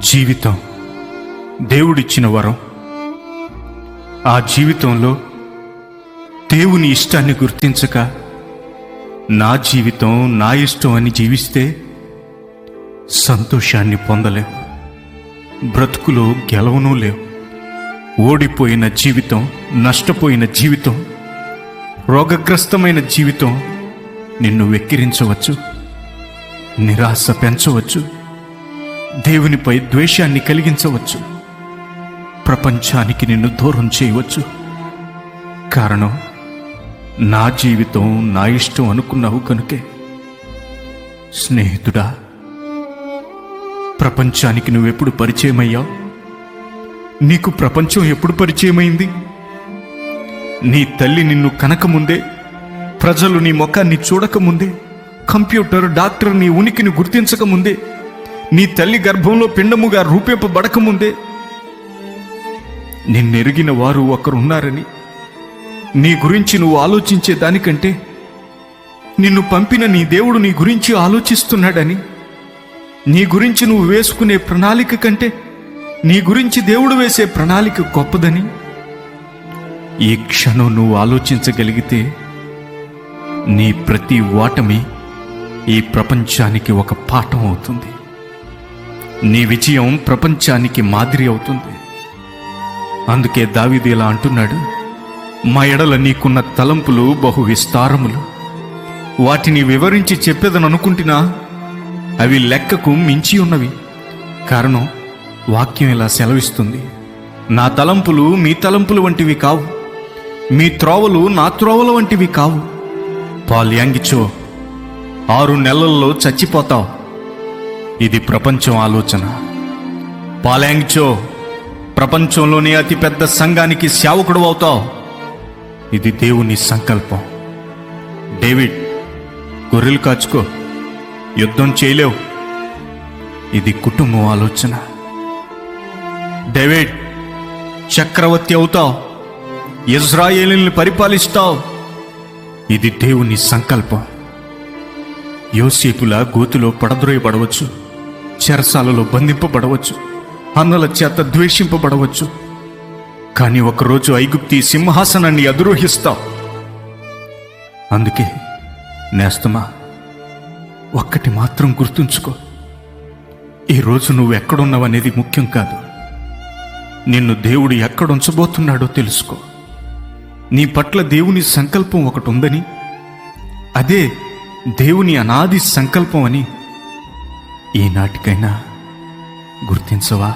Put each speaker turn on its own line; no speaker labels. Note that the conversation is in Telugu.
జీవితం దేవుడిచ్చిన వరం. ఆ జీవితంలో దేవుని ఇష్టాన్ని గుర్తించక నా జీవితం నా ఇష్టం అని జీవిస్తే సంతోషాన్ని పొందలేవు, బ్రతుకులో గెలవనూ లేవు. ఓడిపోయిన జీవితం, నష్టపోయిన జీవితం, రోగగ్రస్తమైన జీవితం నిన్ను వెక్కిరించవచ్చు, నిరాశ పెంచవచ్చు, దేవునిపై ద్వేషాన్ని కలిగించవచ్చు, ప్రపంచానికి నిన్ను దూరం చేయవచ్చు. కారణం నా జీవితం నా ఇష్టం అనుకున్నావు కనుకే. స్నేహితుడా, ప్రపంచానికి నువ్వెప్పుడు పరిచయమయ్యావు? నీకు ప్రపంచం ఎప్పుడు పరిచయమైంది? నీ తల్లి నిన్ను కనకముందే, ప్రజలు నీ ముఖాన్ని చూడకముందే, కంప్యూటర్, డాక్టర్ నీ ఉనికిని గుర్తించకముందే, నీ తల్లి గర్భంలో పిండముగా రూపింపబడకముందే నిన్నెరిగిన వారు ఒకరున్నారని, నీ గురించి నువ్వు ఆలోచించే దానికంటే నిన్ను పంపిన నీ దేవుడు నీ గురించి ఆలోచిస్తున్నాడని, నీ గురించి నువ్వు వేసుకునే ప్రణాళిక కంటే నీ గురించి దేవుడు వేసే ప్రణాళిక గొప్పదని ఈ క్షణం నువ్వు ఆలోచించగలిగితే నీ ప్రతి ఓటమి ఈ ప్రపంచానికి ఒక పాఠం అవుతుంది. నీ విజయం ప్రపంచానికి మాదిరి అవుతుంది. అందుకే దావీదు ఇలా అంటున్నాడు, మా ఎడల నీకున్న తలంపులు బహు విస్తారములు, వాటిని వివరించి చెప్పేదననుకుంటున్నా అవి లెక్కకు మించి ఉన్నవి. కారణం వాక్యం ఇలా సెలవిస్తుంది, నా తలంపులు మీ తలంపులు వంటివి కావు, మీ త్రోవలు నా త్రోవల వంటివి కావు. పాల్యాంగిచో 6 నెలల్లో చచ్చిపోతావు, ఇది ప్రపంచం ఆలోచన. పాల్యాంగిచో ప్రపంచంలోనే అతిపెద్ద సంఘానికి సేవకుడు అవుతావు, ఇది దేవుని సంకల్పం. డేవిడ్, గొర్రెలు కాచుకో, యుద్ధం చేయలేవు, ఇది కుటుంబం ఆలోచన. డేవిడ్, చక్రవర్తి అవుతావు, ఇజ్రాయేలుని పరిపాలిస్తావు, ఇది దేవుని సంకల్పం. యోసేపులా గోతిలో పడద్రోయబడవచ్చు, చెరసాలలో బంధింపబడవచ్చు, అన్నల చేత ద్వేషింపబడవచ్చు, కానీ ఒకరోజు ఐగుప్తి సింహాసనాన్ని అధిరోహిస్తావు. అందుకే నేస్తమా, ఒక్కటి మాత్రం గుర్తుంచుకో, ఈరోజు నువ్వు ఎక్కడున్నావనేది ముఖ్యం కాదు, నిన్ను దేవుడు ఎక్కడుంచబోతున్నాడో తెలుసుకో. నీ పట్ల దేవుని సంకల్పం ఒకటి ఉందని, అదే దేవుని అనాది సంకల్పం అని ఈనాటికైనా గుర్తించవా?